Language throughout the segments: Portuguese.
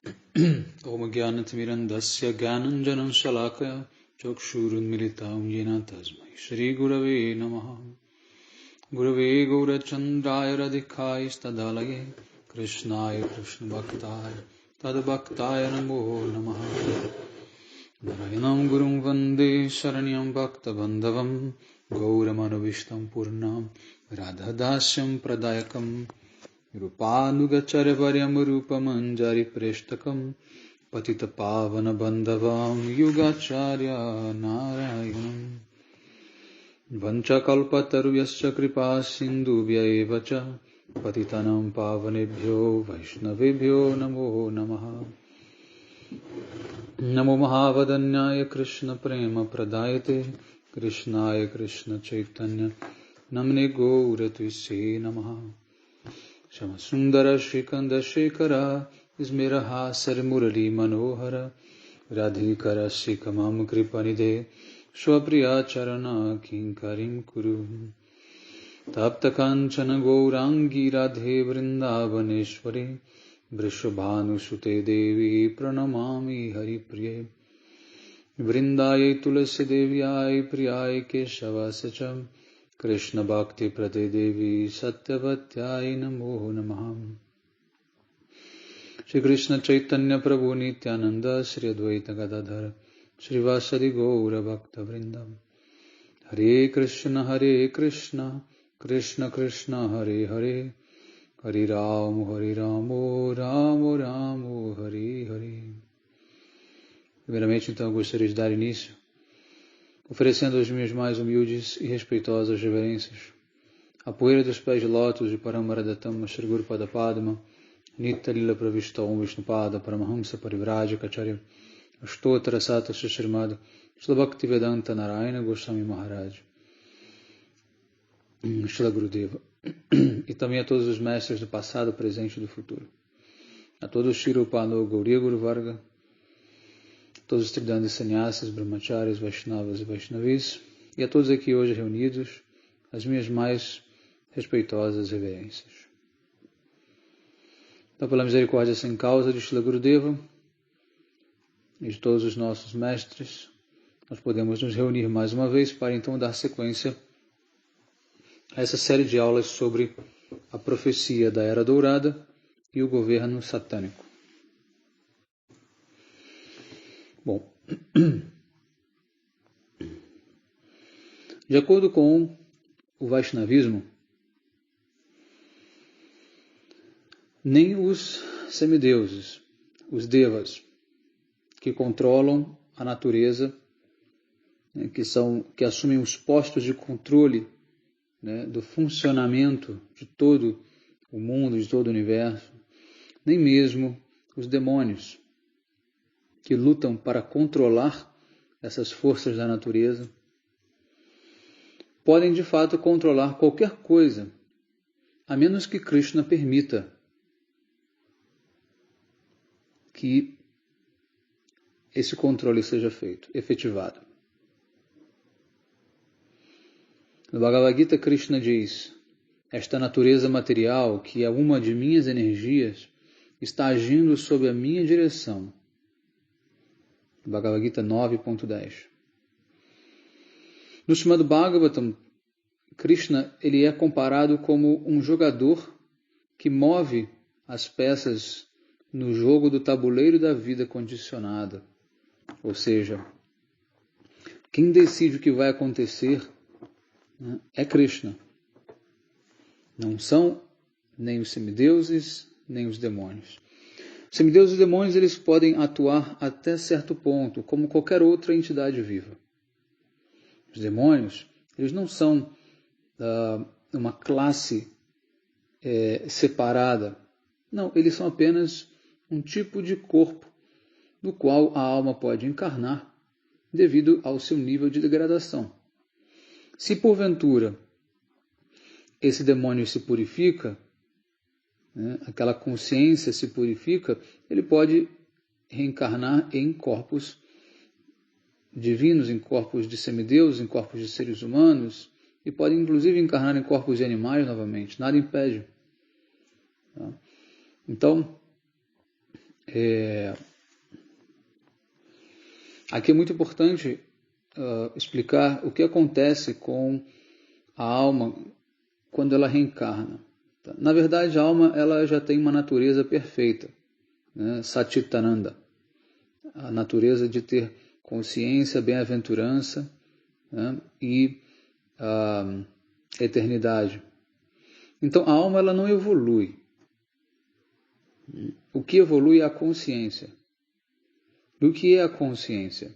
Om Jnanatimirandasya Jnananjanam Shalakaya Chakshurunmilitam Yena Tasmai Shri Gurave Namaha Gurave Gaurachandraya Radhikaya Stadalaye Krishnaya Krishna Bhaktaya Tadbhaktaya Namo Namaha Narayanam Gurum Vande Saranyam Bhakta Bandhavam Gauramanovistam Purnam Radhadasyam Pradayakam Rupanugacharya Varyam Rupamanjari Preshtakam Patita Pavana Bandhavam Yugacharya Narayanam Vanchakalpatarvyascha Kripa Sindhubhya Evacha Patitanam Pavanebhyo Vaishnavebhyo Namo Namaha Namo Mahavadanyaya Krishna Prema Pradayate Krishnaya Krishna Chaitanya Namne Gauratise Namaha Shama Sundara Shikanda Shekara Ismiraha Sarimurali Manohara Radhikara Shikamam Kripanide Swapriya Charana Kinkarim Kuru Tapta Kanchana Gourangi Radhe Vrindavaneshwari Vrishabhanu Sute Devi Pranamami Haripriye Vrindaye Tulasi Devyai Priyai Keshava Sacham Krishna Bhakti Prade Devi Satyavatyai Namo Namaha Shri Krishna Chaitanya Prabhu Nityananda Shri Advaita Gadadhara Shri Vasari Gaura Bhakta Vrindam Hare Krishna Krishna Krishna Hare Hare Hare Ramo Ramo Ramo Hare Hare. Primeiramente, então, eu gostaria de dar início oferecendo as minhas mais humildes e respeitosas reverências à poeira dos pés de lótus de Paramaradattama Shri Guru Pada Padma Nitya Lila Pravishta Om Vishnupada Paramahamsa Parivrajaka Acharya Ashtottara Sata Srimad Srila Bhaktivedanta Narayana Goswami Maharaj Srila Gurudeva e também a todos os mestres do passado, presente e do futuro, a todos os Shri Upano Gauriya Guru Varga, todos os Tridandis Sannyasis, Brahmacharis, Vaishnavas e Vaishnavis, e a todos aqui hoje reunidos, as minhas mais respeitosas reverências. Então, pela misericórdia sem causa de Srila Gurudeva e de todos os nossos mestres, nós podemos nos reunir mais uma vez para então dar sequência a essa série de aulas sobre a profecia da Era Dourada e o governo satânico. Bom, de acordo com o Vaishnavismo, nem os semideuses, os devas, que controlam a natureza, que assumem os postos de controle, do funcionamento de todo o mundo, de todo o universo, nem mesmo os demônios, que lutam para controlar essas forças da natureza, podem de fato controlar qualquer coisa, a menos que Krishna permita que esse controle seja feito, efetivado. No Bhagavad Gita, Krishna diz: esta natureza material, que é uma de minhas energias, está agindo sob a minha direção. Bhagavad Gita 9.10. No Srimad Bhagavatam, Krishna ele é comparado como um jogador que move as peças no jogo do tabuleiro da vida condicionada. Ou seja, quem decide o que vai acontecer é Krishna. Não são nem os semideuses, nem os demônios. Os semideuses e os demônios eles podem atuar até certo ponto, como qualquer outra entidade viva. Os demônios eles não são uma classe separada. Não, eles são apenas um tipo de corpo no qual a alma pode encarnar devido ao seu nível de degradação. Se porventura esse demônio se purifica, aquela consciência se purifica, ele pode reencarnar em corpos divinos, em corpos de semideuses, em corpos de seres humanos, e pode inclusive encarnar em corpos de animais novamente, nada impede. Tá? Então, Aqui é muito importante explicar o que acontece com a alma quando ela reencarna. Tá? Na verdade, a alma ela já tem uma natureza perfeita, né? Satchitananda, a natureza de ter consciência, bem-aventurança, né? E eternidade. Então, a alma ela não evolui. O que evolui é a consciência. E o que é a consciência?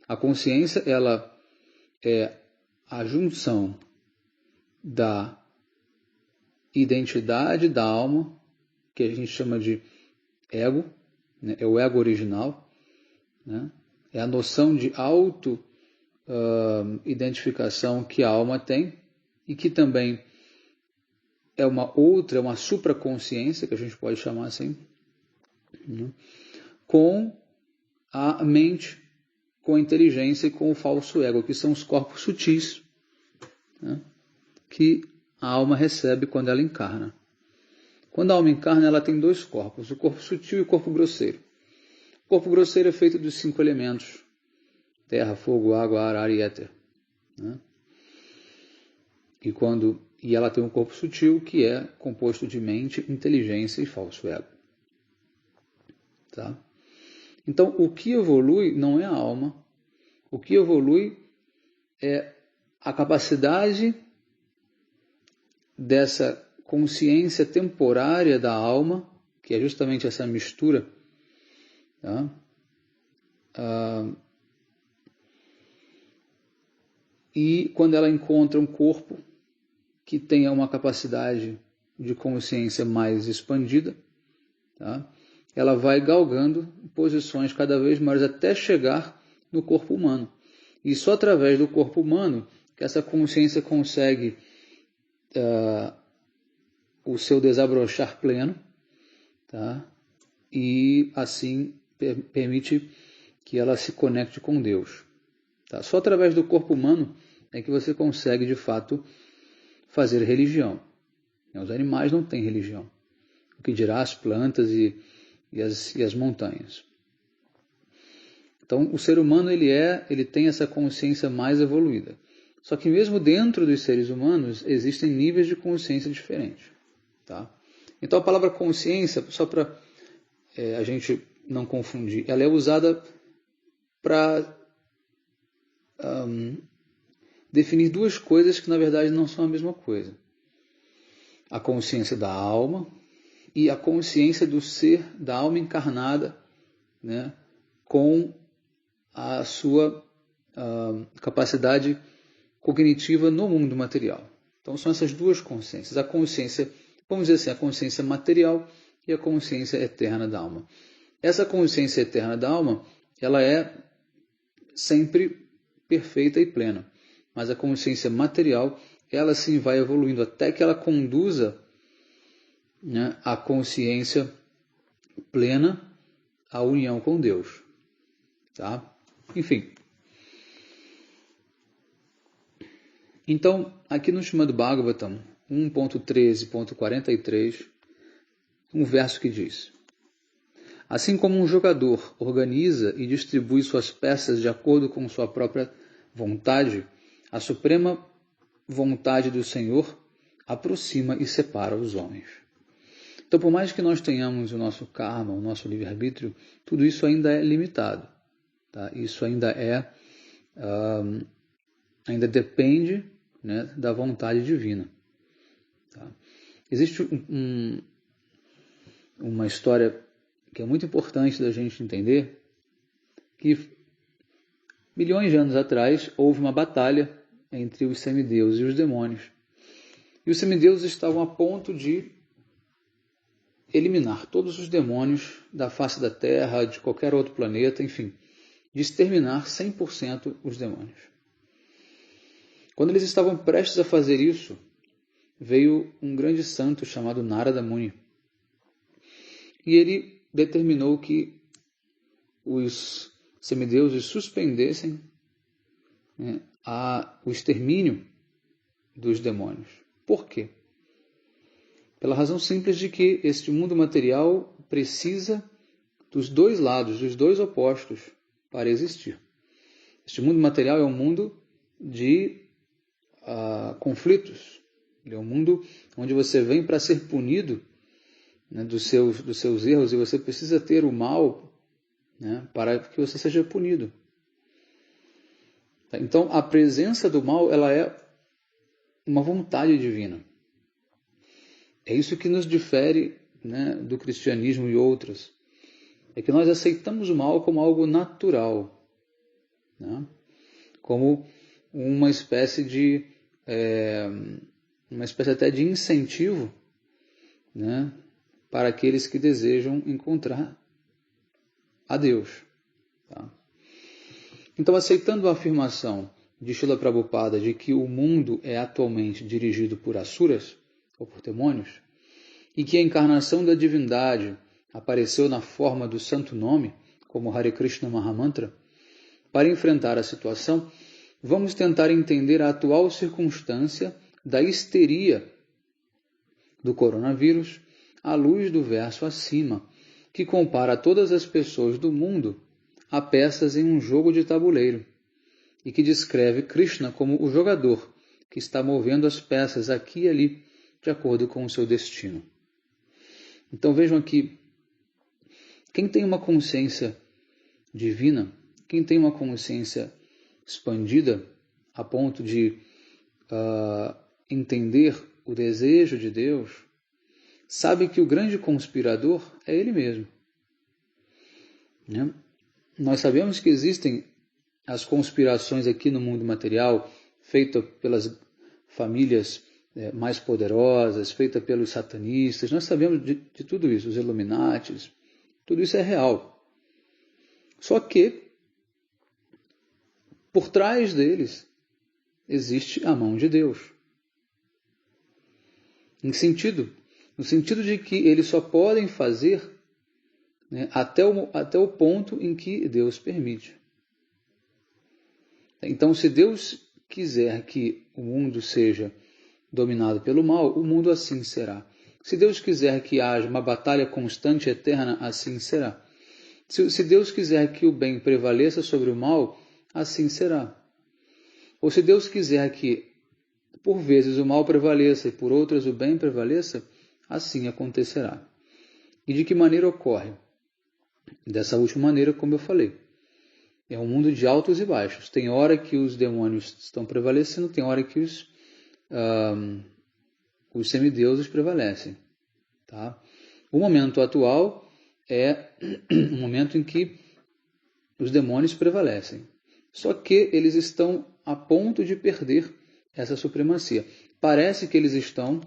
A consciência ela é a junção da identidade da alma, que a gente chama de ego, né? É o ego original, né? É a noção de auto-identificação que a alma tem e que também é uma supraconsciência, que a gente pode chamar assim, né? Com a mente, com a inteligência e com o falso ego, que são os corpos sutis, né? Que a alma recebe quando ela encarna. Quando a alma encarna, ela tem dois corpos, o corpo sutil e o corpo grosseiro. O corpo grosseiro é feito dos 5 elementos, terra, fogo, água, ar e éter, né? E ela tem um corpo sutil que é composto de mente, inteligência e falso ego. Tá? Então, o que evolui não é a alma. O que evolui é a capacidade dessa consciência temporária da alma, que é justamente essa mistura, tá? E quando ela encontra um corpo que tenha uma capacidade de consciência mais expandida, tá? Ela vai galgando posições cada vez maiores até chegar no corpo humano. E só através do corpo humano que essa consciência consegue o seu desabrochar pleno, tá? E assim permite que ela se conecte com Deus. Tá? Só através do corpo humano é que você consegue, de fato, fazer religião. Os animais não têm religião. O que dirá as plantas e as montanhas. Então, o ser humano ele tem essa consciência mais evoluída. Só que mesmo dentro dos seres humanos existem níveis de consciência diferentes. Tá? Então, a palavra consciência, só para a gente não confundir, ela é usada para definir duas coisas que, na verdade, não são a mesma coisa. A consciência da alma e a consciência do ser, da alma encarnada, né, com a sua capacidade cognitiva no mundo material. Então, são essas duas consciências. A consciência, vamos dizer assim, a consciência material e a consciência eterna da alma. Essa consciência eterna da alma, ela é sempre perfeita e plena. Mas a consciência material, ela sim vai evoluindo até que ela conduza, né, a consciência plena à união com Deus. Tá? Enfim. Então, aqui no Srimad Bhagavatam 1.13.43, um verso que diz: assim como um jogador organiza e distribui suas peças de acordo com sua própria vontade, a suprema vontade do Senhor aproxima e separa os homens. Então, por mais que nós tenhamos o nosso karma, o nosso livre-arbítrio, tudo isso ainda é limitado. Tá? Isso ainda ainda depende, né, da vontade divina. Tá? Existe uma história que é muito importante da gente entender, que milhões de anos atrás houve uma batalha entre os semideuses e os demônios. E os semideuses estavam a ponto de eliminar todos os demônios da face da Terra, de qualquer outro planeta, enfim, de exterminar 100% os demônios. Quando eles estavam prestes a fazer isso, veio um grande santo chamado Narada Muni. E ele determinou que os semideuses suspendessem, né, o extermínio dos demônios. Por quê? Pela razão simples de que este mundo material precisa dos dois lados, dos dois opostos, para existir. Este mundo material é um mundo de conflitos. Ele é um mundo onde você vem para ser punido, né, dos seus erros, e você precisa ter o mal, né, para que você seja punido. Então, a presença do mal, ela é uma vontade divina. É isso que nos difere, né, do cristianismo e outras. É que nós aceitamos o mal como algo natural, né, como uma espécie até de incentivo, né, para aqueles que desejam encontrar a Deus. Tá? Então, aceitando a afirmação de Srila Prabhupada de que o mundo é atualmente dirigido por asuras, ou por demônios, e que a encarnação da divindade apareceu na forma do santo nome, como Hare Krishna Mahamantra, para enfrentar a situação, vamos tentar entender a atual circunstância da histeria do coronavírus à luz do verso acima, que compara todas as pessoas do mundo a peças em um jogo de tabuleiro, e que descreve Krishna como o jogador que está movendo as peças aqui e ali de acordo com o seu destino. Então vejam aqui, quem tem uma consciência divina, quem tem uma consciência expandida a ponto de entender o desejo de Deus, sabe que o grande conspirador é Ele mesmo. Né? Nós sabemos que existem as conspirações aqui no mundo material, feitas pelas famílias mais poderosas, feitas pelos satanistas. Nós sabemos de tudo isso, os Illuminatis, tudo isso é real. Só que, por trás deles, existe a mão de Deus. No sentido de que eles só podem fazer, né, até o ponto em que Deus permite. Então, se Deus quiser que o mundo seja dominado pelo mal, o mundo assim será. Se Deus quiser que haja uma batalha constante e eterna, assim será. Se Deus quiser que o bem prevaleça sobre o mal, assim será. Ou se Deus quiser que, por vezes, o mal prevaleça e por outras o bem prevaleça, assim acontecerá. E de que maneira ocorre? Dessa última maneira, como eu falei. É um mundo de altos e baixos. Tem hora que os demônios estão prevalecendo, tem hora que os semideuses prevalecem. Tá? O momento atual é um momento em que os demônios prevalecem. Só que eles estão a ponto de perder essa supremacia. Parece que eles estão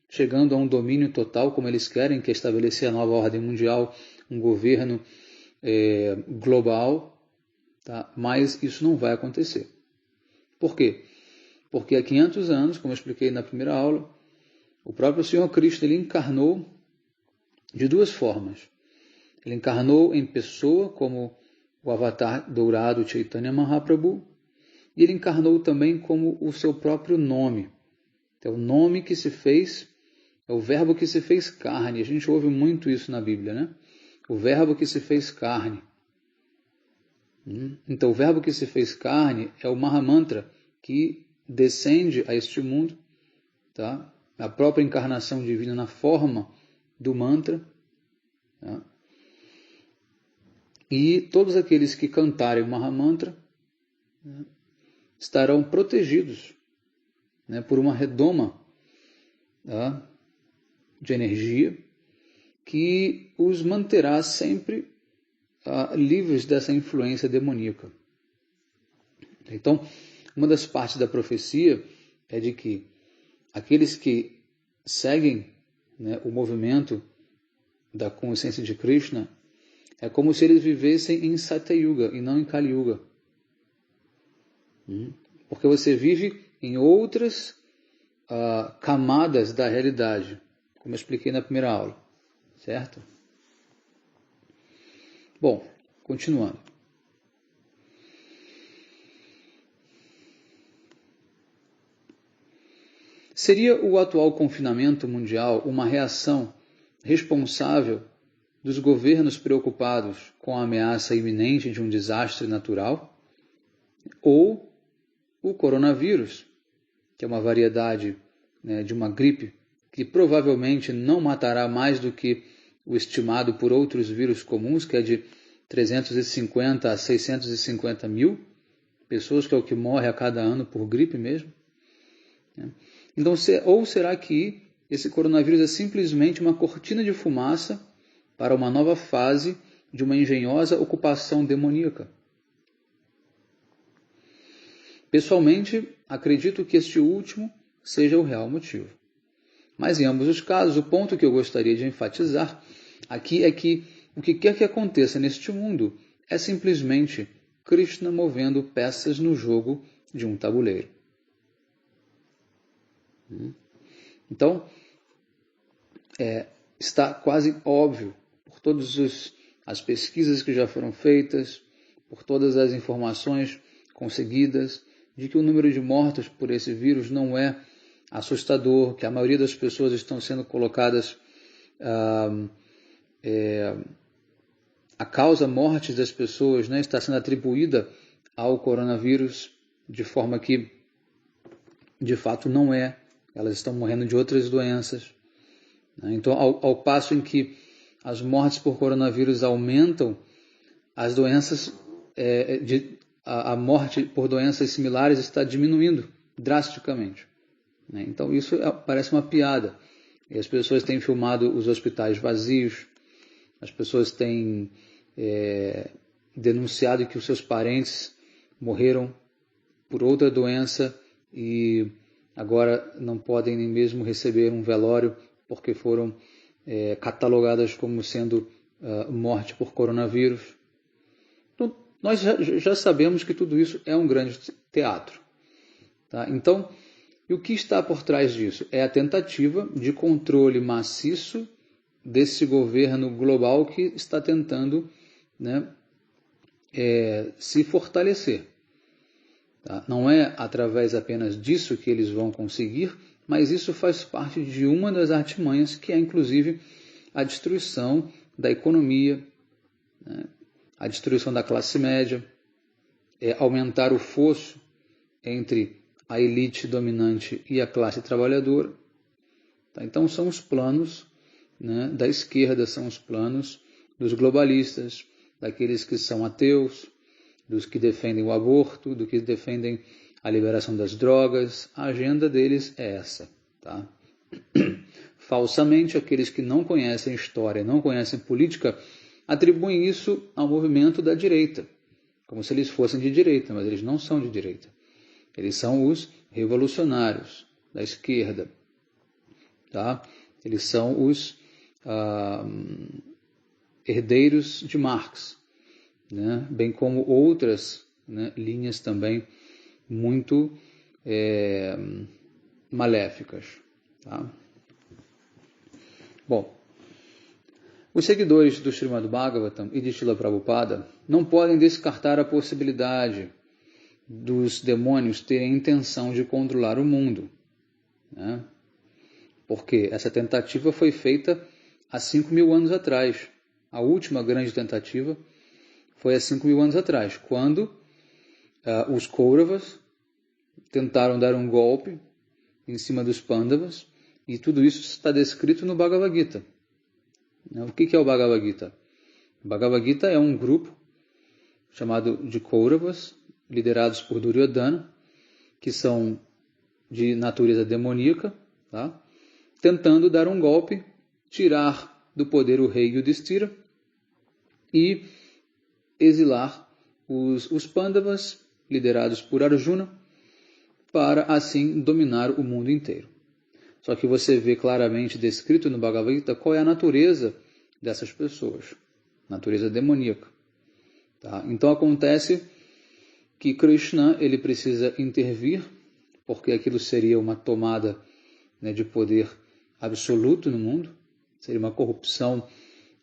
chegando a um domínio total, como eles querem, que é estabelecer a nova ordem mundial, um governo global, tá? Mas isso não vai acontecer. Por quê? Porque há 500 anos, como eu expliquei na primeira aula, o próprio Senhor Cristo ele encarnou de duas formas. Ele encarnou em pessoa, como o avatar dourado Chaitanya Mahaprabhu, e ele encarnou também como o seu próprio nome. Então, o nome que se fez, é o verbo que se fez carne. A gente ouve muito isso na Bíblia, né? O verbo que se fez carne. Então, o verbo que se fez carne é o Mahamantra, que descende a este mundo, tá? A própria encarnação divina na forma do mantra. Tá? E todos aqueles que cantarem o Mahamantra, né, estarão protegidos, né, por uma redoma, tá, de energia que os manterá sempre livres dessa influência demoníaca. Então, uma das partes da profecia é de que aqueles que seguem, né, o movimento da consciência de Krishna é como se eles vivessem em Satyuga e não em Kali Yuga. Porque você vive em outras camadas da realidade, como eu expliquei na primeira aula, certo? Bom, continuando. Seria o atual confinamento mundial uma reação responsável, dos governos preocupados com a ameaça iminente de um desastre natural, ou o coronavírus, que é uma variedade, né, de uma gripe que provavelmente não matará mais do que o estimado por outros vírus comuns, que é de 350 a 650 mil pessoas, que é o que morre a cada ano por gripe mesmo. Então, ou será que esse coronavírus é simplesmente uma cortina de fumaça para uma nova fase de uma engenhosa ocupação demoníaca? Pessoalmente, acredito que este último seja o real motivo. Mas em ambos os casos, o ponto que eu gostaria de enfatizar aqui é que o que quer que aconteça neste mundo é simplesmente Krishna movendo peças no jogo de um tabuleiro. Então, está quase óbvio, por todas as pesquisas que já foram feitas, por todas as informações conseguidas, de que o número de mortos por esse vírus não é assustador, que a maioria das pessoas estão sendo colocadas, a causa mortes das pessoas, né, está sendo atribuída ao coronavírus, de forma que, de fato, não é. Elas estão morrendo de outras doenças. Então, ao passo em que as mortes por coronavírus aumentam, as doenças, a morte por doenças similares está diminuindo drasticamente. Então, isso parece uma piada. E as pessoas têm filmado os hospitais vazios, as pessoas têm denunciado que os seus parentes morreram por outra doença e agora não podem nem mesmo receber um velório porque foram catalogadas como sendo morte por coronavírus. Então, nós já sabemos que tudo isso é um grande teatro. Tá? Então, e o que está por trás disso? É a tentativa de controle maciço desse governo global que está tentando, né, se fortalecer. Tá? Não é através apenas disso que eles vão conseguir, mas isso faz parte de uma das artimanhas, que é inclusive a destruição da economia, né, a destruição da classe média, aumentar o fosso entre a elite dominante e a classe trabalhadora. Tá? Então são os planos, né, da esquerda, são os planos dos globalistas, daqueles que são ateus, dos que defendem o aborto, dos que defendem a liberação das drogas. A agenda deles é essa. Tá? Falsamente, aqueles que não conhecem história, não conhecem política, atribuem isso ao movimento da direita, como se eles fossem de direita, mas eles não são de direita. Eles são os revolucionários da esquerda. Tá? Eles são os herdeiros de Marx, né? Bem como outras, né, linhas também muito maléficas. Tá? Bom, os seguidores do Srimad Bhagavatam e de Srila Prabhupada não podem descartar a possibilidade dos demônios terem intenção de controlar o mundo, né? Porque essa tentativa foi feita há 5.000 anos atrás. A última grande tentativa foi há 5.000 anos atrás, quando os Kauravas tentaram dar um golpe em cima dos Pandavas, e tudo isso está descrito no Bhagavad Gita. O que é o Bhagavad Gita? O Bhagavad Gita é um grupo chamado de Kauravas, liderados por Duryodhana, que são de natureza demoníaca, tá? Tentando dar um golpe, tirar do poder o rei Yudhishthira e exilar os Pandavas, liderados por Arjuna, para assim dominar o mundo inteiro. Só que você vê claramente descrito no Bhagavad Gita qual é a natureza dessas pessoas, natureza demoníaca. Tá? Então acontece que Krishna ele precisa intervir, porque aquilo seria uma tomada, né, de poder absoluto no mundo, seria uma corrupção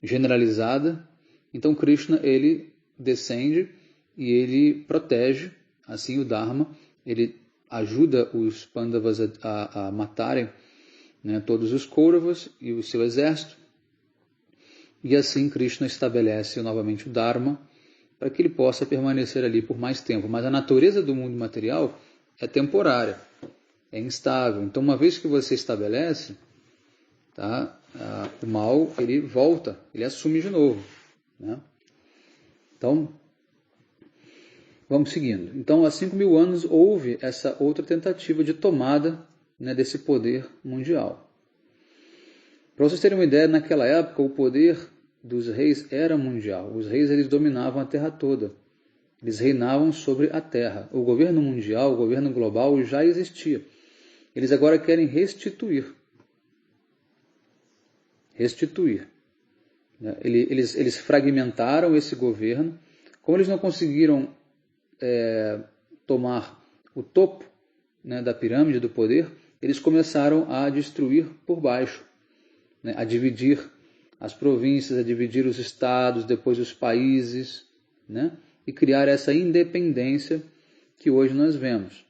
generalizada. Então Krishna ele descende e ele protege assim o Dharma, ele ajuda os Pandavas a matarem, né, todos os Kauravas e o seu exército, E assim Krishna estabelece novamente o Dharma para que ele possa permanecer ali por mais tempo. Mas a natureza do mundo material é temporária, é instável. Então, uma vez que você estabelece, tá, o mal ele volta, ele assume de novo, né? Então, vamos seguindo. Então, há 5.000 anos houve essa outra tentativa de tomada, né, desse poder mundial. Para vocês terem uma ideia, naquela época o poder dos reis era mundial. Os reis eles dominavam a terra toda. Eles reinavam sobre a terra. O governo mundial, o governo global já existia. Eles agora querem restituir. Restituir. Eles fragmentaram esse governo. Como eles não conseguiram tomar o topo, né, da pirâmide do poder, eles começaram a destruir por baixo, né, a dividir as províncias, a dividir os estados, depois os países, né, e criar essa independência que hoje nós vemos.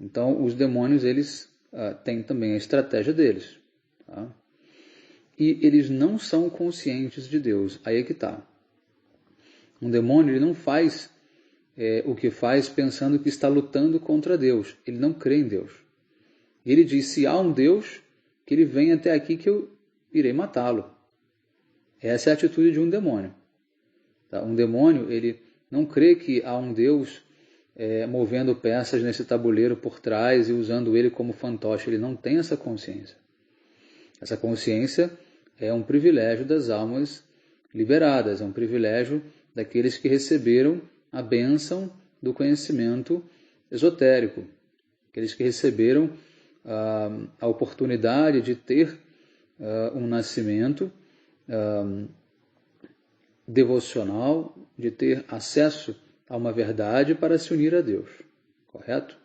Então, os demônios eles têm também a estratégia deles. Tá? E eles não são conscientes de Deus. Aí é que está. Um demônio ele não faz o que faz pensando que está lutando contra Deus. Ele não crê em Deus. Ele diz, se há um Deus, que ele venha até aqui que eu irei matá-lo. Essa é a atitude de um demônio. Tá? Um demônio ele não crê que há um Deus movendo peças nesse tabuleiro por trás e usando ele como fantoche. Ele não tem essa consciência. Essa consciência é um privilégio das almas liberadas, é um privilégio daqueles que receberam a bênção do conhecimento esotérico, aqueles que receberam a oportunidade de ter um nascimento devocional, de ter acesso a uma verdade para se unir a Deus. Correto?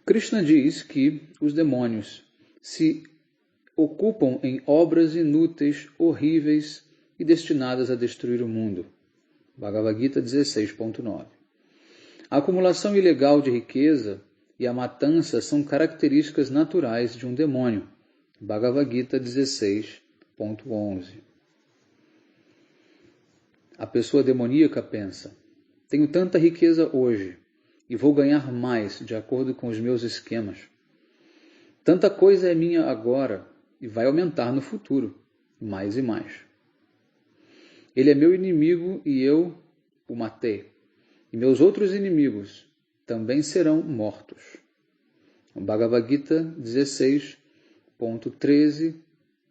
Krishna diz que os demônios se ocupam em obras inúteis, horríveis e destinadas a destruir o mundo. Bhagavad Gita 16.9. A acumulação ilegal de riqueza e a matança são características naturais de um demônio. Bhagavad Gita 16.11. A pessoa demoníaca pensa, tenho tanta riqueza hoje e vou ganhar mais de acordo com os meus esquemas. Tanta coisa é minha agora e vai aumentar no futuro, mais e mais. Ele é meu inimigo e eu o matei. E meus outros inimigos também serão mortos. Bhagavad Gita 16.13,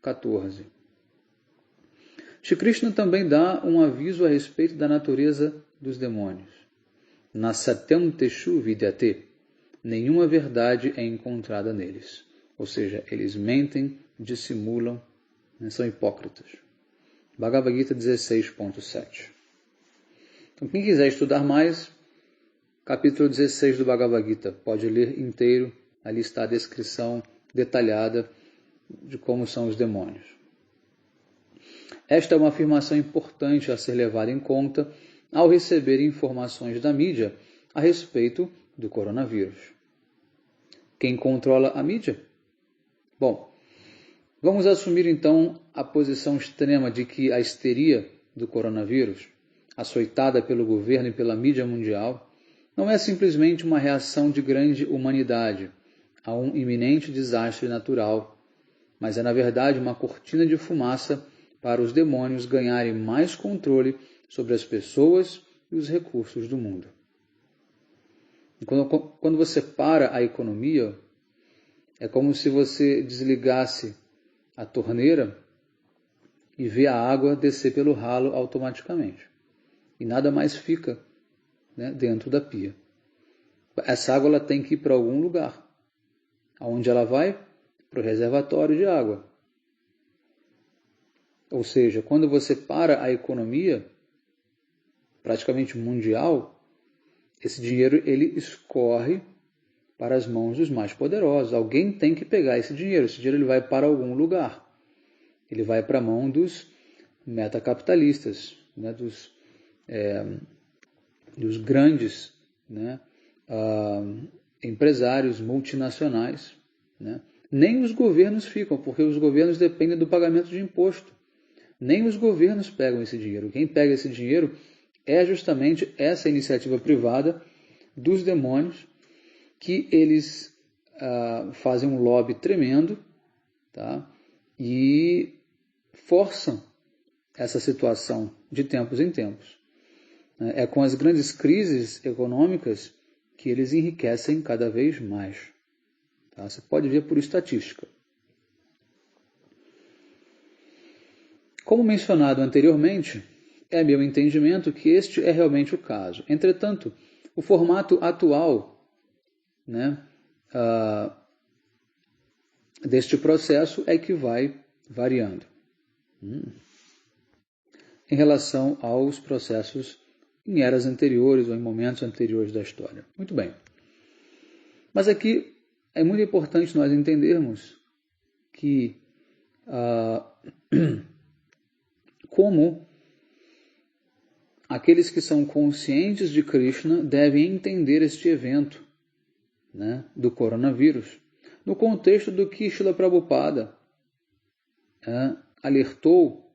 14. Shri Krishna também dá um aviso a respeito da natureza dos demônios. Na satyam teshu vidyate. Nenhuma verdade é encontrada neles. Ou seja, eles mentem, dissimulam, são hipócritas. Bhagavad Gita 16.7. Então, quem quiser estudar mais, capítulo 16 do Bhagavad Gita, pode ler inteiro, ali está a descrição detalhada de como são os demônios. Esta é uma afirmação importante a ser levada em conta ao receber informações da mídia a respeito do coronavírus. Quem controla a mídia? Bom, vamos assumir então a posição extrema de que a histeria do coronavírus, açoitada pelo governo e pela mídia mundial, não é simplesmente uma reação de grande humanidade a um iminente desastre natural, mas é na verdade uma cortina de fumaça para os demônios ganharem mais controle sobre as pessoas e os recursos do mundo. E quando você para a economia, é como se você desligasse a torneira e vê a água descer pelo ralo automaticamente. E nada mais fica, né, dentro da pia. Essa água ela tem que ir para algum lugar. Aonde ela vai? Para o reservatório de água. Ou seja, quando você para a economia, praticamente mundial, esse dinheiro ele escorre para as mãos dos mais poderosos. Alguém tem que pegar esse dinheiro. Esse dinheiro ele vai para algum lugar. Ele vai para a mão dos metacapitalistas, né, dos grandes, né, empresários multinacionais, né? Nem os governos ficam, porque os governos dependem do pagamento de imposto. Nem os governos pegam esse dinheiro. Quem pega esse dinheiro é justamente essa iniciativa privada dos demônios, que eles fazem um lobby tremendo, tá? E forçam essa situação de tempos em tempos. É com as grandes crises econômicas que eles enriquecem cada vez mais. Tá? Você pode ver por estatística. Como mencionado anteriormente, é meu entendimento que este é realmente o caso. Entretanto, o formato atual, né, deste processo é que vai variando em relação aos processos em eras anteriores ou em momentos anteriores da história. Muito bem. Mas aqui é muito importante nós entendermos que como aqueles que são conscientes de Krishna devem entender este evento, né, do coronavírus, no contexto do que Srila Prabhupada alertou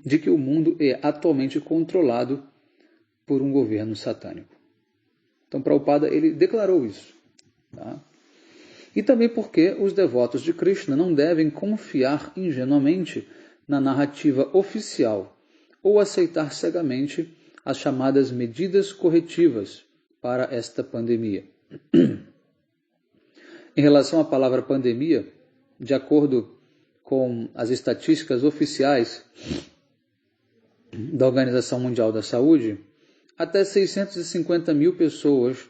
de que o mundo é atualmente controlado por um governo satânico. Então, Prabhupada ele declarou isso. Tá? E também porque os devotos de Krishna não devem confiar ingenuamente na narrativa oficial ou aceitar cegamente as chamadas medidas corretivas para esta pandemia. Em relação à palavra pandemia, de acordo com as estatísticas oficiais da Organização Mundial da Saúde, até 650 mil pessoas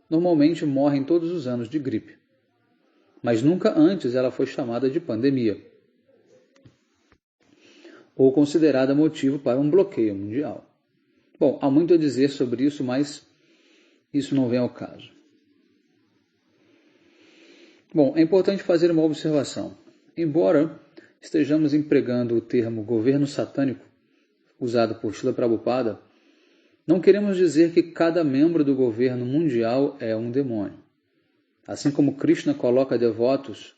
normalmente morrem todos os anos de gripe. Mas nunca antes ela foi chamada de pandemia, ou considerada motivo para um bloqueio mundial. Bom, há muito a dizer sobre isso, mas isso não vem ao caso. Bom, é importante fazer uma observação. Embora estejamos empregando o termo governo satânico, usado por Srila Prabhupada, não queremos dizer que cada membro do governo mundial é um demônio. Assim como Krishna coloca devotos,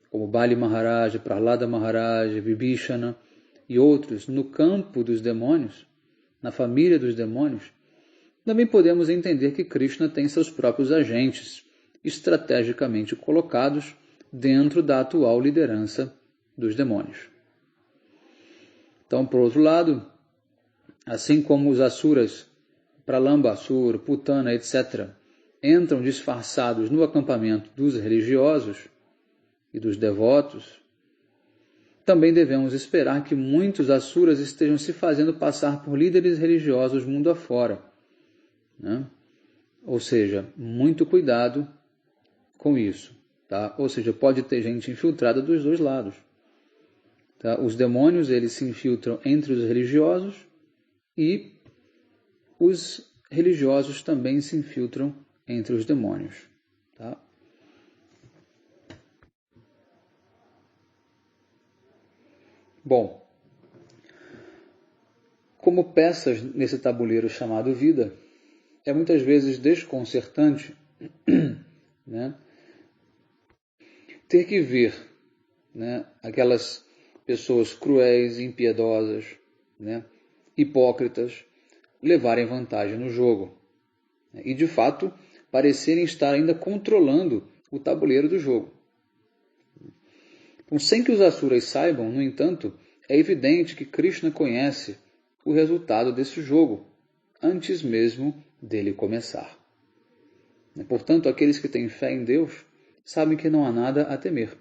como Bali Maharaj, Prahlada Maharaj, Vibhishana e outros, no campo dos demônios, na família dos demônios, também podemos entender que Krishna tem seus próprios agentes, estrategicamente colocados dentro da atual liderança dos demônios. Então, por outro lado, assim como os asuras, Pralamba, Asura, Putana, etc., entram disfarçados no acampamento dos religiosos e dos devotos, também devemos esperar que muitos asuras estejam se fazendo passar por líderes religiosos mundo afora, né? Ou seja, muito cuidado com isso. Tá? Ou seja, pode ter gente infiltrada dos dois lados. Tá? Os demônios eles se infiltram entre os religiosos e os religiosos também se infiltram entre os demônios. Tá? Bom, como peças nesse tabuleiro chamado vida, é muitas vezes desconcertante, né, ter que ver, né, aquelas pessoas cruéis, impiedosas, né, hipócritas, levarem vantagem no jogo. E, de fato, parecerem estar ainda controlando o tabuleiro do jogo. Então, sem que os asuras saibam, no entanto, é evidente que Krishna conhece o resultado desse jogo, antes mesmo dele começar. Portanto, aqueles que têm fé em Deus sabem que não há nada a temer.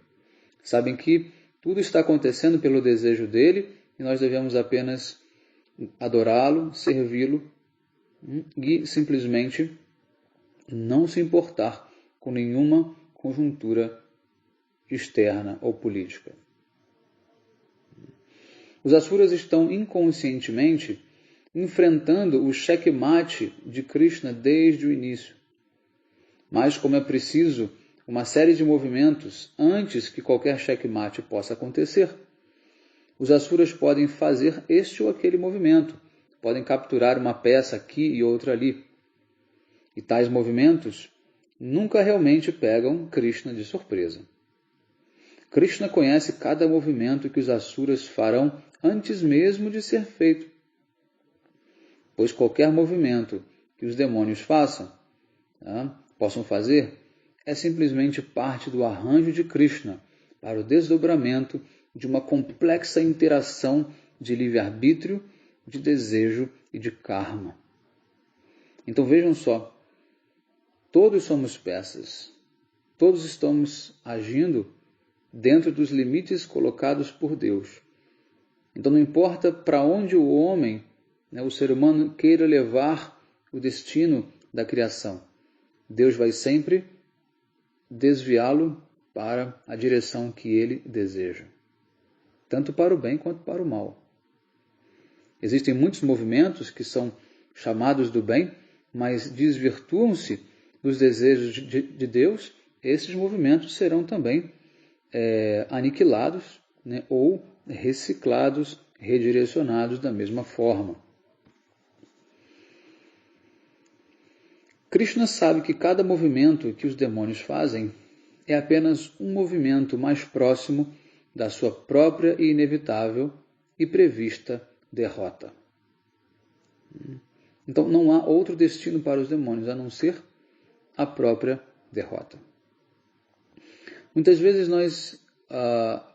Sabem que tudo está acontecendo pelo desejo dele e nós devemos apenas adorá-lo, servi-lo e simplesmente não se importar com nenhuma conjuntura externa ou política. Os asuras estão inconscientemente enfrentando o checkmate de Krishna desde o início. Mas como é preciso uma série de movimentos antes que qualquer checkmate possa acontecer, os asuras podem fazer este ou aquele movimento, podem capturar uma peça aqui e outra ali. E tais movimentos nunca realmente pegam Krishna de surpresa. Krishna conhece cada movimento que os asuras farão antes mesmo de ser feito, pois qualquer movimento que os demônios possam fazer, é simplesmente parte do arranjo de Krishna para o desdobramento de uma complexa interação de livre-arbítrio, de desejo e de karma. Então vejam só, todos somos peças, todos estamos agindo dentro dos limites colocados por Deus. Então não importa para onde o homem, o ser humano, queira levar o destino da criação, Deus vai sempre desviá-lo para a direção que ele deseja, tanto para o bem quanto para o mal. Existem muitos movimentos que são chamados do bem, mas desvirtuam-se dos desejos de Deus. Esses movimentos serão também aniquilados, ou reciclados, redirecionados da mesma forma. Krishna sabe que cada movimento que os demônios fazem é apenas um movimento mais próximo da sua própria e inevitável e prevista derrota. Então não há outro destino para os demônios a não ser a própria derrota. Muitas vezes nós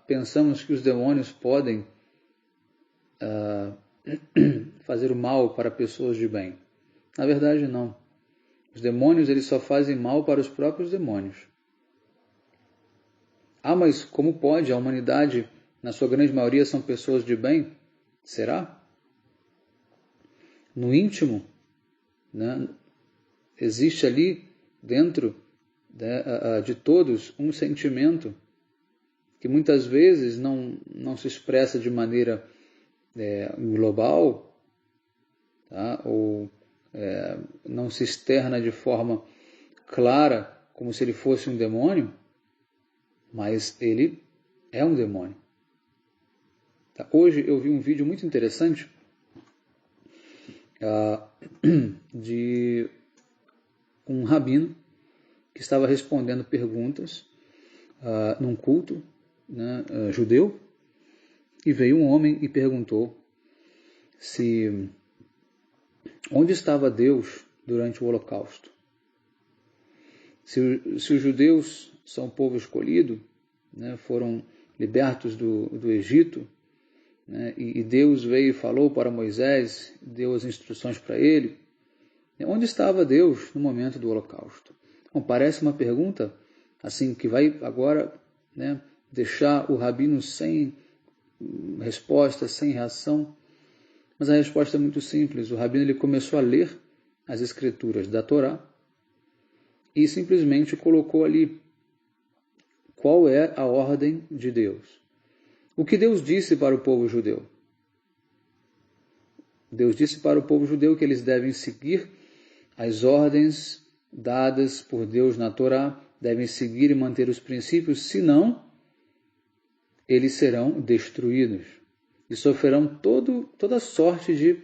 pensamos que os demônios podem fazer o mal para pessoas de bem. Na verdade, não. Os demônios eles só fazem mal para os próprios demônios. Mas como pode? A humanidade, na sua grande maioria, são pessoas de bem? Será? No íntimo, existe ali dentro de todos um sentimento que muitas vezes não se expressa de maneira global, ou não se externa de forma clara, como se ele fosse um demônio, mas ele é um demônio. Hoje eu vi um vídeo muito interessante de um rabino que estava respondendo perguntas num culto judeu, e veio um homem e perguntou onde estava Deus durante o Holocausto. Se os judeus são o povo escolhido, foram libertos do Egito, e Deus veio e falou para Moisés, deu as instruções para ele, onde estava Deus no momento do Holocausto? Bom, parece uma pergunta assim que vai agora deixar o rabino sem resposta, sem reação, mas a resposta é muito simples. O rabino ele começou a ler as escrituras da Torá e simplesmente colocou ali qual é a ordem de Deus. O que Deus disse para o povo judeu? Deus disse para o povo judeu que eles devem seguir as ordens dadas por Deus na Torá, devem seguir e manter os princípios, senão eles serão destruídos e sofrerão toda sorte de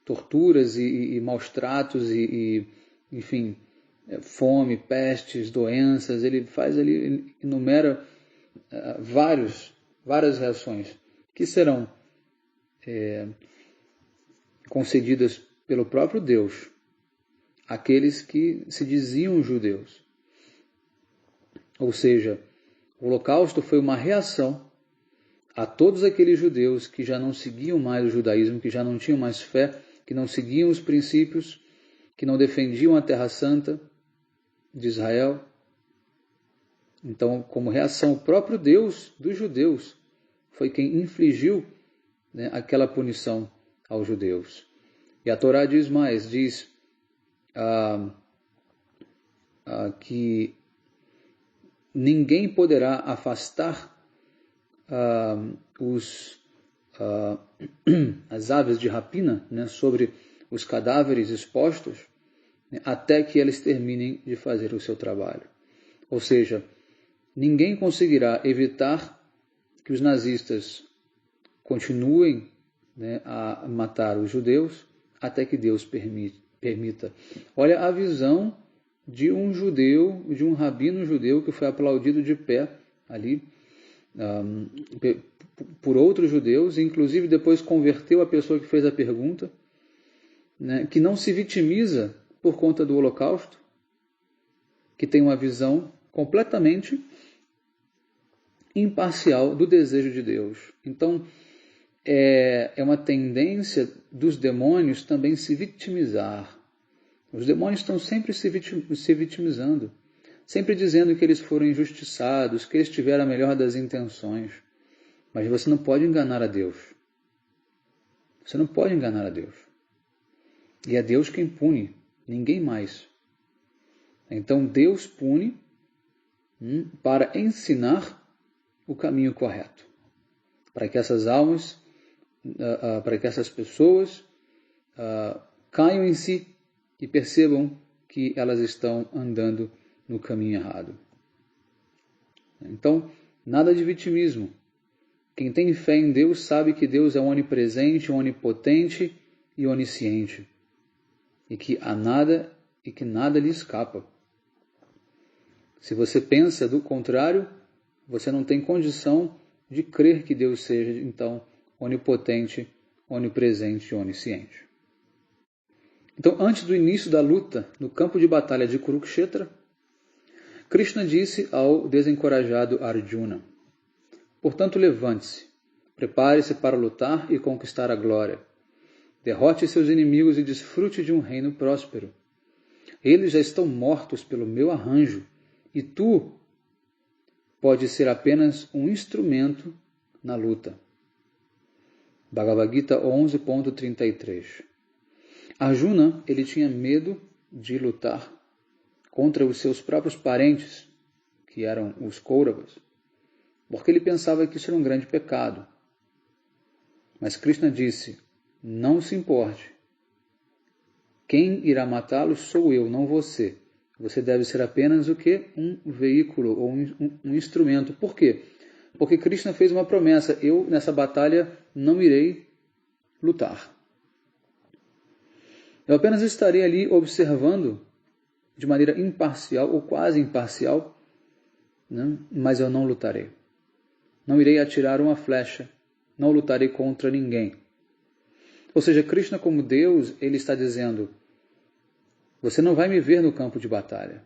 torturas e maus tratos enfim, fome, pestes, doenças. Ele enumera várias reações que serão concedidas pelo próprio Deus àqueles que se diziam judeus. Ou seja, o Holocausto foi uma reação a todos aqueles judeus que já não seguiam mais o judaísmo, que já não tinham mais fé, que não seguiam os princípios, que não defendiam a Terra Santa de Israel. Então, como reação, o próprio Deus dos judeus foi quem infligiu aquela punição aos judeus. E a Torá diz mais, que ninguém poderá afastar as aves de rapina sobre os cadáveres expostos até que eles terminem de fazer o seu trabalho. Ou seja, ninguém conseguirá evitar que os nazistas continuem a matar os judeus até que Deus permita. Olha a visão de um judeu, de um rabino judeu que foi aplaudido de pé ali por outros judeus, inclusive depois converteu a pessoa que fez a pergunta, né, que não se vitimiza por conta do Holocausto, que tem uma visão completamente imparcial do desejo de Deus. Então, é uma tendência dos demônios também se vitimizar. Os demônios estão sempre se vitimizando, sempre dizendo que eles foram injustiçados, que eles tiveram a melhor das intenções. Mas você não pode enganar a Deus. Você não pode enganar a Deus. E é Deus quem pune, ninguém mais. Então Deus pune para ensinar o caminho correto, para que essas almas, para que essas pessoas caiam em si e percebam que elas estão andando no caminho errado. Então, nada de vitimismo. Quem tem fé em Deus sabe que Deus é onipresente, onipotente e onisciente, e que nada lhe escapa. Se você pensa do contrário, você não tem condição de crer que Deus seja, então, onipotente, onipresente e onisciente. Então, antes do início da luta no campo de batalha de Kurukshetra, Krishna disse ao desencorajado Arjuna: portanto, levante-se, prepare-se para lutar e conquistar a glória. Derrote seus inimigos e desfrute de um reino próspero. Eles já estão mortos pelo meu arranjo, e tu pode ser apenas um instrumento na luta. Bhagavad Gita 11.33. Arjuna, ele tinha medo de lutar contra os seus próprios parentes, que eram os Kauravas, porque ele pensava que isso era um grande pecado. Mas Krishna disse: não se importe. Quem irá matá-lo sou eu, não você. Você deve ser apenas o quê? Um veículo ou um instrumento. Por quê? Porque Krishna fez uma promessa: eu nessa batalha não irei lutar. Eu apenas estarei ali observando de maneira imparcial ou quase imparcial, né? Mas eu não lutarei. Não irei atirar uma flecha, não lutarei contra ninguém. Ou seja, Krishna como Deus, ele está dizendo: você não vai me ver no campo de batalha.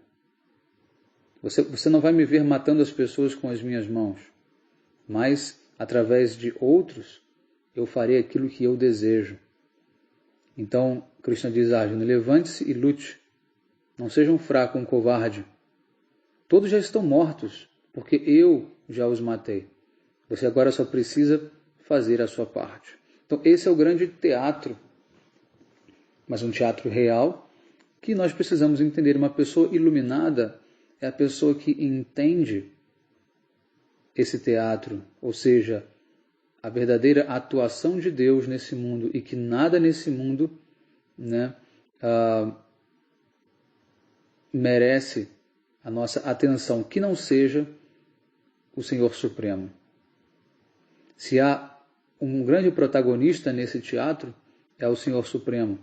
Você não vai me ver matando as pessoas com as minhas mãos. Mas, através de outros, eu farei aquilo que eu desejo. Então, Krishna diz a Arjuna: levante-se e lute. Não seja um fraco, um covarde. Todos já estão mortos, porque eu já os matei. Você agora só precisa fazer a sua parte. Então, esse é o grande teatro, mas um teatro real, que nós precisamos entender. Uma pessoa iluminada é a pessoa que entende esse teatro, ou seja, a verdadeira atuação de Deus nesse mundo, e que nada nesse mundo, né, merece a nossa atenção, que não seja o Senhor Supremo. Se há um grande protagonista nesse teatro, é o Senhor Supremo.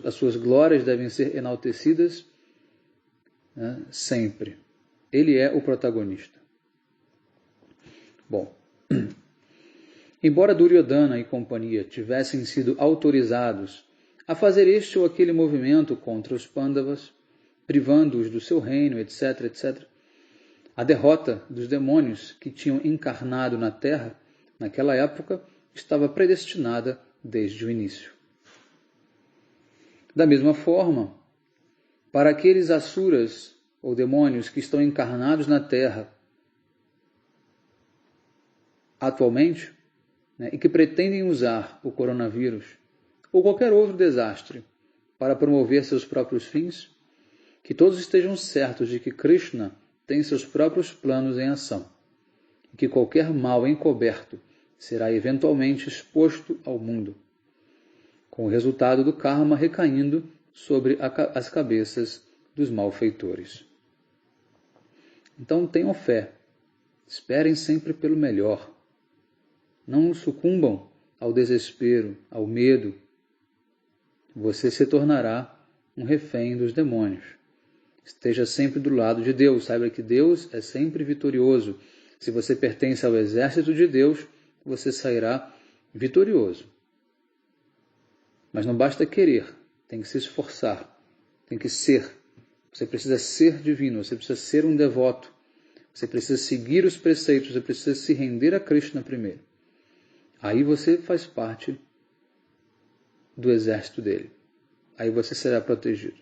As suas glórias devem ser enaltecidas, né, sempre. Ele é o protagonista. Bom, embora Duryodhana e companhia tivessem sido autorizados a fazer este ou aquele movimento contra os Pandavas, privando-os do seu reino, etc., etc., a derrota dos demônios que tinham encarnado na Terra, naquela época, estava predestinada desde o início. Da mesma forma, para aqueles asuras ou demônios que estão encarnados na Terra atualmente, né, e que pretendem usar o coronavírus ou qualquer outro desastre para promover seus próprios fins, que todos estejam certos de que Krishna tem seus próprios planos em ação, e que qualquer mal encoberto será eventualmente exposto ao mundo, com o resultado do karma recaindo sobre as cabeças dos malfeitores. Então tenham fé, esperem sempre pelo melhor. Não sucumbam ao desespero, ao medo. Você se tornará um refém dos demônios. Esteja sempre do lado de Deus. Saiba que Deus é sempre vitorioso. Se você pertence ao exército de Deus, você sairá vitorioso. Mas não basta querer, tem que se esforçar, tem que ser. Você precisa ser divino, você precisa ser um devoto. Você precisa seguir os preceitos, você precisa se render a Krishna primeiro. Aí você faz parte do exército dele. Aí você será protegido.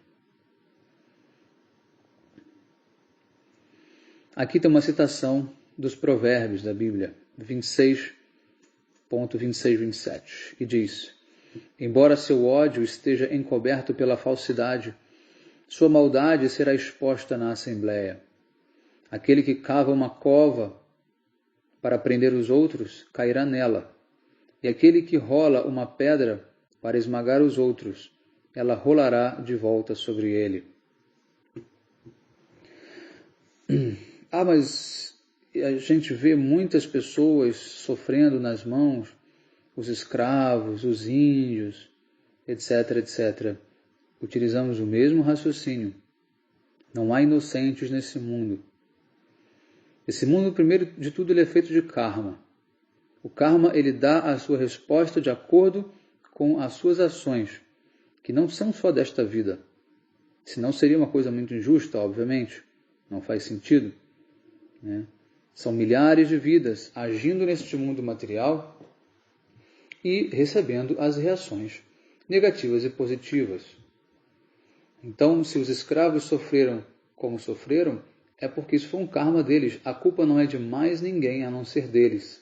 Aqui tem uma citação dos provérbios da Bíblia, 26.26-27, e diz: embora seu ódio esteja encoberto pela falsidade, sua maldade será exposta na assembleia. Aquele que cava uma cova para prender os outros, cairá nela. E aquele que rola uma pedra para esmagar os outros, ela rolará de volta sobre ele. Mas a gente vê muitas pessoas sofrendo nas mãos, os escravos, os índios, etc, etc. Utilizamos o mesmo raciocínio. Não há inocentes nesse mundo. Esse mundo, primeiro de tudo, ele é feito de karma. O karma, ele dá a sua resposta de acordo com as suas ações, que não são só desta vida. Senão seria uma coisa muito injusta, obviamente. Não faz sentido, né? São milhares de vidas agindo neste mundo material e recebendo as reações negativas e positivas. Então, se os escravos sofreram como sofreram, é porque isso foi um karma deles. A culpa não é de mais ninguém a não ser deles.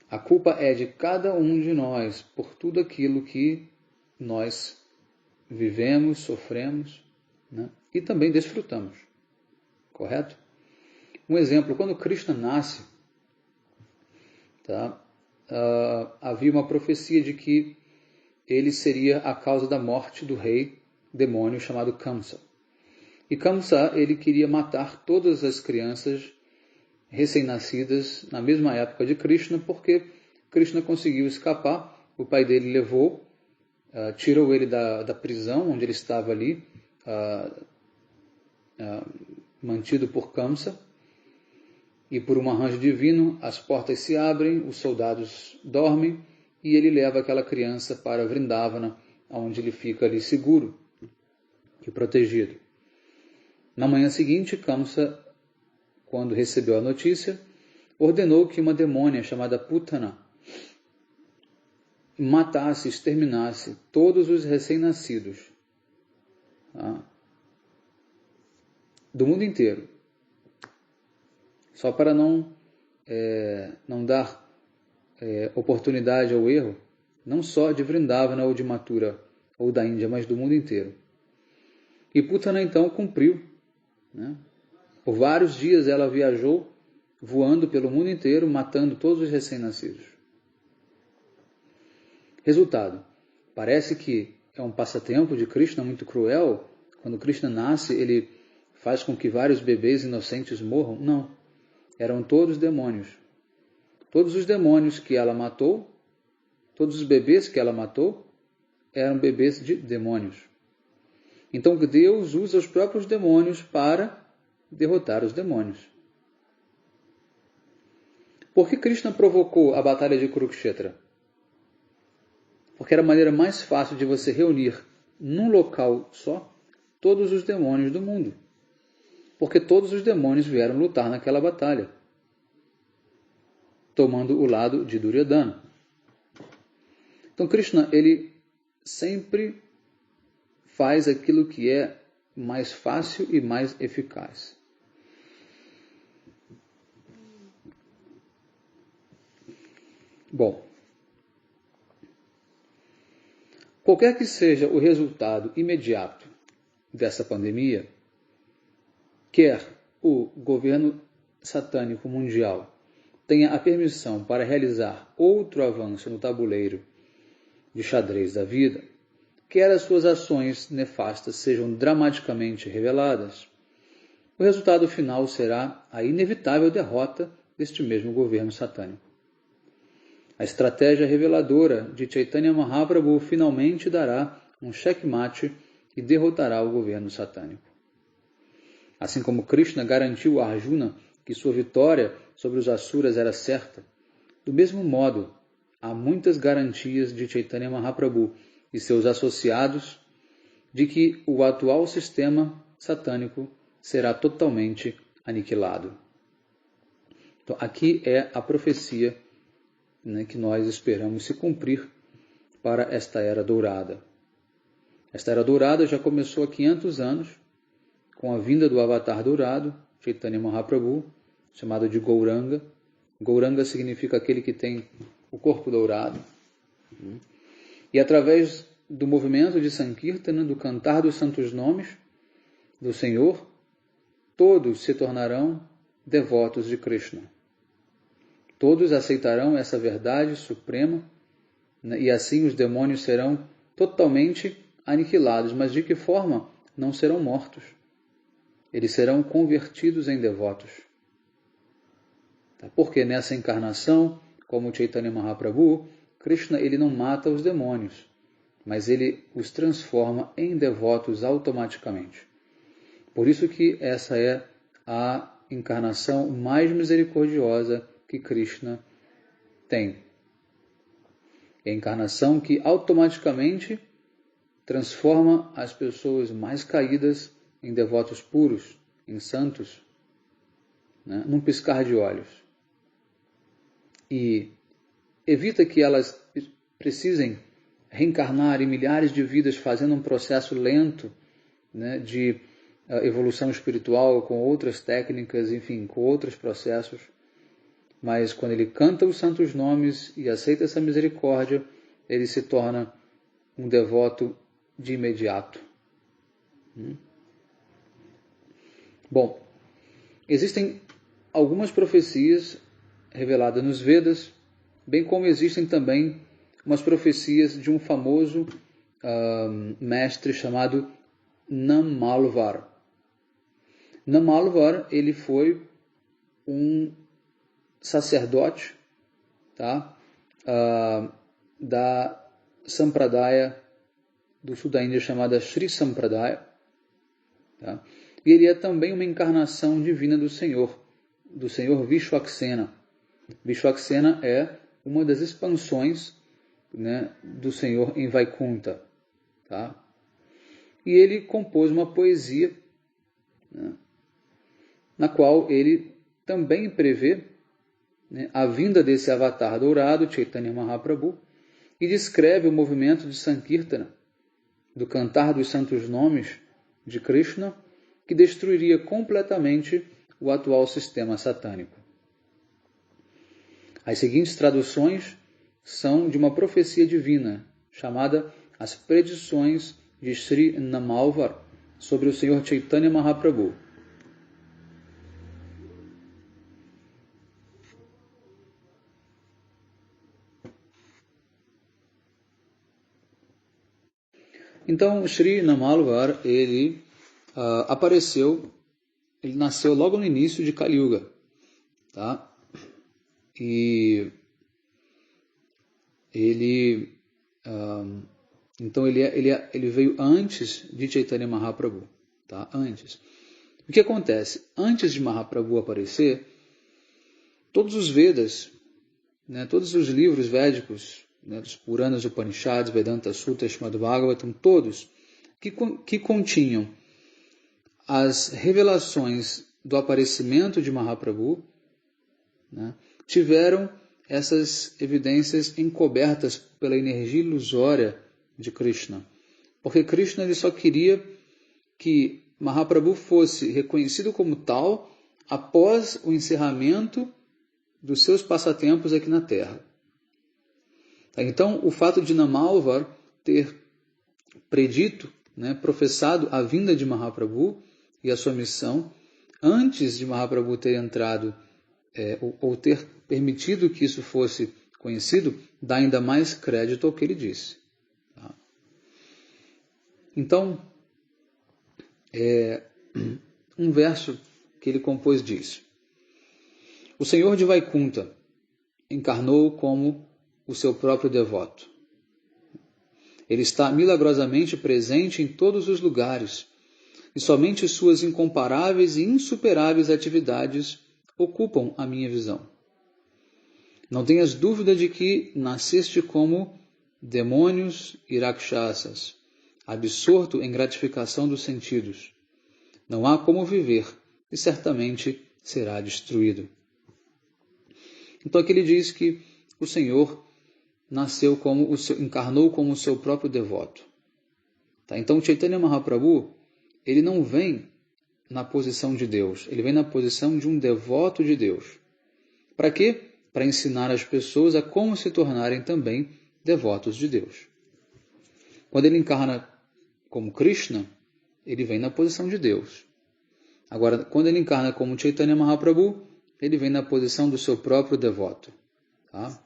A culpa é de cada um de nós por tudo aquilo que nós vivemos, sofremos, né? E também desfrutamos. Correto? Um exemplo, quando Krishna nasce, havia uma profecia de que ele seria a causa da morte do rei demônio chamado Kamsa. E Kamsa, ele queria matar todas as crianças recém-nascidas na mesma época de Krishna, porque Krishna conseguiu escapar, o pai dele levou, tirou ele da prisão onde ele estava ali, mantido por Kamsa, e por um arranjo divino as portas se abrem, os soldados dormem, e ele leva aquela criança para Vrindavana, onde ele fica ali seguro e protegido. Na manhã seguinte, Kamsa, quando recebeu a notícia, ordenou que uma demônia chamada Putana matasse, exterminasse todos os recém-nascidos do mundo inteiro, só para não dar oportunidade ao erro, não só de Vrindavana ou de Mathura ou da Índia, mas do mundo inteiro. E Putana então cumpriu, né? Por vários dias ela viajou, voando pelo mundo inteiro, matando todos os recém-nascidos. Resultado, parece que é um passatempo de Krishna muito cruel. Quando Krishna nasce, ele faz com que vários bebês inocentes morram? Não, eram todos demônios. Todos os demônios que ela matou, todos os bebês que ela matou, eram bebês de demônios. Então Deus usa os próprios demônios para derrotar os demônios. Por que Krishna provocou a batalha de Kurukshetra? Porque era a maneira mais fácil de você reunir num local só todos os demônios do mundo. Porque todos os demônios vieram lutar naquela batalha, tomando o lado de Duryodhana. Então Krishna, ele sempre faz aquilo que é mais fácil e mais eficaz. Bom, qualquer que seja o resultado imediato dessa pandemia, quer o governo satânico mundial tenha a permissão para realizar outro avanço no tabuleiro de xadrez da vida, quer as suas ações nefastas sejam dramaticamente reveladas, o resultado final será a inevitável derrota deste mesmo governo satânico. A estratégia reveladora de Chaitanya Mahaprabhu finalmente dará um checkmate e derrotará o governo satânico. Assim como Krishna garantiu a Arjuna que sua vitória sobre os Asuras era certa, do mesmo modo, há muitas garantias de Chaitanya Mahaprabhu e seus associados de que o atual sistema satânico será totalmente aniquilado. Então, aqui é a profecia, né, que nós esperamos se cumprir para esta Era Dourada. Esta Era Dourada já começou há 500 anos, com a vinda do Avatar Dourado, Chaitanya Mahaprabhu, chamado de Gauranga. Gauranga significa aquele que tem o corpo dourado. E através do movimento de Sankirtana, do cantar dos santos nomes do Senhor, todos se tornarão devotos de Krishna. Todos aceitarão essa verdade suprema, né, e assim os demônios serão totalmente aniquilados. Mas de que forma? Não serão mortos. Eles serão convertidos em devotos. Porque nessa encarnação, como Chaitanya Mahaprabhu, Krishna ele não mata os demônios, mas ele os transforma em devotos automaticamente. Por isso que essa é a encarnação mais misericordiosa que Krishna tem. É a encarnação que automaticamente transforma as pessoas mais caídas em devotos puros, em santos, né, num piscar de olhos. E evita que elas precisem reencarnar em milhares de vidas fazendo um processo lento, né, de evolução espiritual com outras técnicas, enfim, com outros processos. Mas quando ele canta os santos nomes e aceita essa misericórdia, ele se torna um devoto de imediato. Bom, existem algumas profecias reveladas nos Vedas, bem como existem também umas profecias de um famoso mestre chamado Namalvar. Namalvar, ele foi um sacerdote, tá, da Sampradaya do sul da Índia chamada Sri Sampradaya. Tá? E ele é também uma encarnação divina do Senhor Vishwaksena. Vishwaksena é uma das expansões, né, do Senhor em Vaikunta. Tá? E ele compôs uma poesia, né, na qual ele também prevê, né, a vinda desse avatar dourado, Chaitanya Mahaprabhu, e descreve o movimento de Sankirtana, do cantar dos santos nomes de Krishna, que destruiria completamente o atual sistema satânico. As seguintes traduções são de uma profecia divina, chamada As Predições de Sri Namalvar sobre o Senhor Chaitanya Mahaprabhu. Então, Sri Namalvar, ele ele nasceu logo no início de Kali Yuga, tá? E ele, então ele veio antes de Chaitanya Mahaprabhu, tá? Antes. O que acontece? Antes de Mahaprabhu aparecer, todos os Vedas, né, todos os livros védicos, né, dos Puranas, Upanishads, Vedanta Sutras, Srimad Bhagavatam, todos que continham as revelações do aparecimento de Mahaprabhu, né, tiveram essas evidências encobertas pela energia ilusória de Krishna. Porque Krishna ele só queria que Mahaprabhu fosse reconhecido como tal após o encerramento dos seus passatempos aqui na Terra. Então, o fato de Namalvar ter predito, né, professado a vinda de Mahaprabhu e a sua missão, antes de Mahaprabhu ter entrado, ou ter permitido que isso fosse conhecido, dá ainda mais crédito ao que ele disse. Tá? Então, um verso que ele compôs diz: O Senhor de Vaikunta encarnou como o seu próprio devoto. Ele está milagrosamente presente em todos os lugares, e somente suas incomparáveis e insuperáveis atividades ocupam a minha visão. Não tenhas dúvida de que nasceste como demônios e rakshasas, absorto em gratificação dos sentidos. Não há como viver, e certamente será destruído. Então aqui ele diz que o Senhor encarnou como o seu próprio devoto. Tá? Então Chaitanya Mahaprabhu, ele não vem na posição de Deus, ele vem na posição de um devoto de Deus. Para quê? Para ensinar as pessoas a como se tornarem também devotos de Deus. Quando ele encarna como Krishna, ele vem na posição de Deus. Agora, quando ele encarna como Chaitanya Mahaprabhu, ele vem na posição do seu próprio devoto. Tá?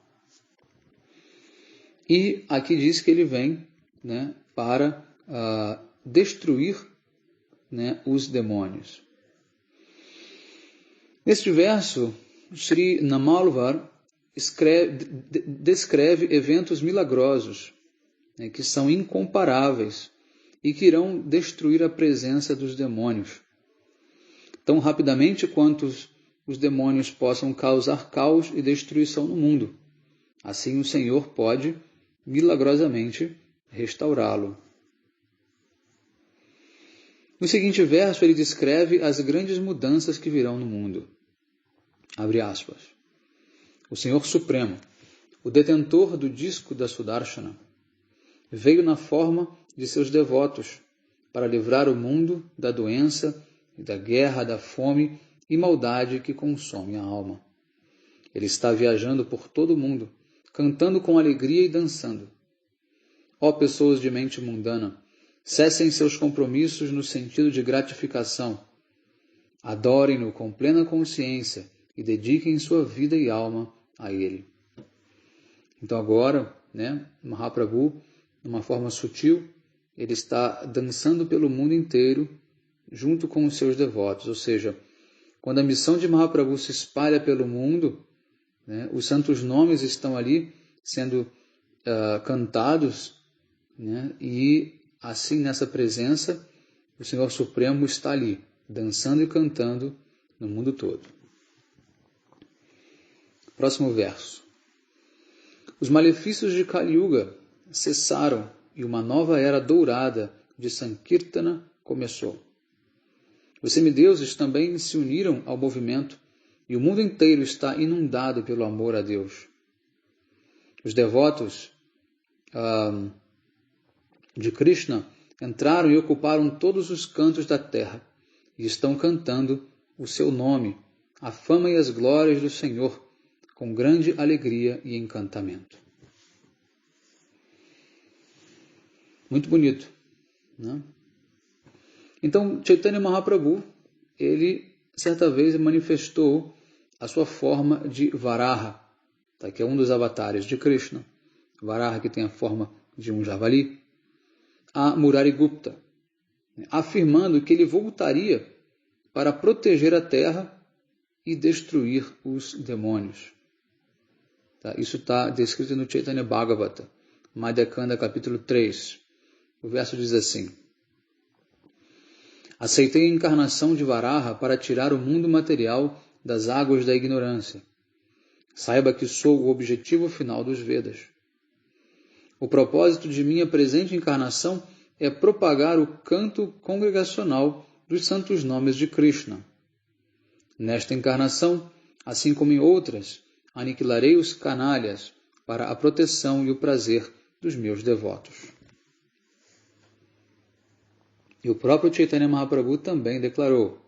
E aqui diz que ele vem, né, para destruir, né, os demônios. Neste verso, Sri Namalvar descreve eventos milagrosos, né, que são incomparáveis e que irão destruir a presença dos demônios. Tão rapidamente quanto os demônios possam causar caos e destruição no mundo. Assim o Senhor pode milagrosamente restaurá-lo. No seguinte verso, ele descreve as grandes mudanças que virão no mundo. Abre aspas. O Senhor Supremo, o detentor do disco da Sudarshana, veio na forma de seus devotos para livrar o mundo da doença e da guerra, da fome e maldade que consome a alma. Ele está viajando por todo o mundo, cantando com alegria e dançando. Ó pessoas de mente mundana, cessem seus compromissos no sentido de gratificação. Adorem-no com plena consciência e dediquem sua vida e alma a ele. Então agora, né, Mahaprabhu, de uma forma sutil, ele está dançando pelo mundo inteiro junto com os seus devotos. Ou seja, quando a missão de Mahaprabhu se espalha pelo mundo, né, os santos nomes estão ali sendo cantados, né, e assim nessa presença o Senhor Supremo está ali, dançando e cantando no mundo todo. Próximo verso. Os malefícios de Kali Yuga cessaram e uma nova era dourada de Sankirtana começou. Os semideuses também se uniram ao movimento e o mundo inteiro está inundado pelo amor a Deus. Os devotos de Krishna entraram e ocuparam todos os cantos da terra e estão cantando o seu nome, a fama e as glórias do Senhor, com grande alegria e encantamento. Muito bonito, né? Então, Chaitanya Mahaprabhu, ele certa vez manifestou a sua forma de Varaha, tá? Que é um dos avatares de Krishna. Varaha, que tem a forma de um javali, a Murarigupta, afirmando que ele voltaria para proteger a terra e destruir os demônios. Tá? Isso está descrito no Chaitanya Bhagavata, Madhyakanda, capítulo 3. O verso diz assim: aceitei a encarnação de Varaha para tirar o mundo material das águas da ignorância. Saiba que sou o objetivo final dos Vedas. O propósito de minha presente encarnação é propagar o canto congregacional dos santos nomes de Krishna. Nesta encarnação, assim como em outras, aniquilarei os canalhas para a proteção e o prazer dos meus devotos. E o próprio Chaitanya Mahaprabhu também declarou: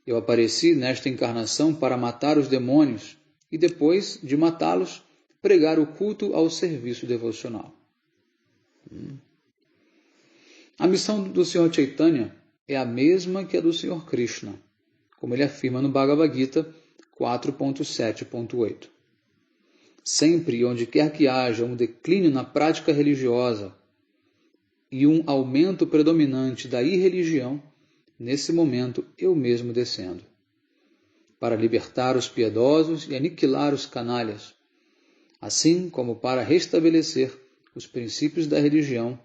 eu apareci nesta encarnação para matar os demônios e depois de matá-los, pregar o culto ao serviço devocional. A missão do Sr. Chaitanya é a mesma que a do Sr. Krishna, como ele afirma no Bhagavad Gita 4.7.8. Sempre e onde quer que haja um declínio na prática religiosa e um aumento predominante da irreligião, nesse momento eu mesmo descendo, para libertar os piedosos e aniquilar os canalhas, assim como para restabelecer os princípios da religião,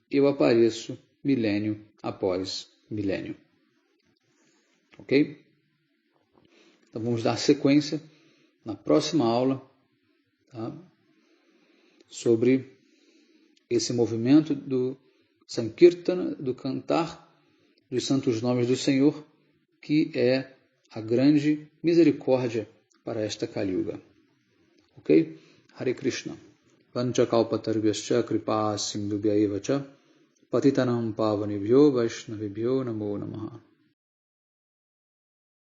eu apareço milênio após milênio. Ok? Então vamos dar sequência na próxima aula, tá? Sobre esse movimento do Sankirtana, do cantar dos santos nomes do Senhor, que é a grande misericórdia para esta Kali Yuga. Ok? Hare Krishna. Vanchakalpatarvyascha kripa sindhubhya eva cha patitanam pavanebhyo vaishnavibhyo namo namaha.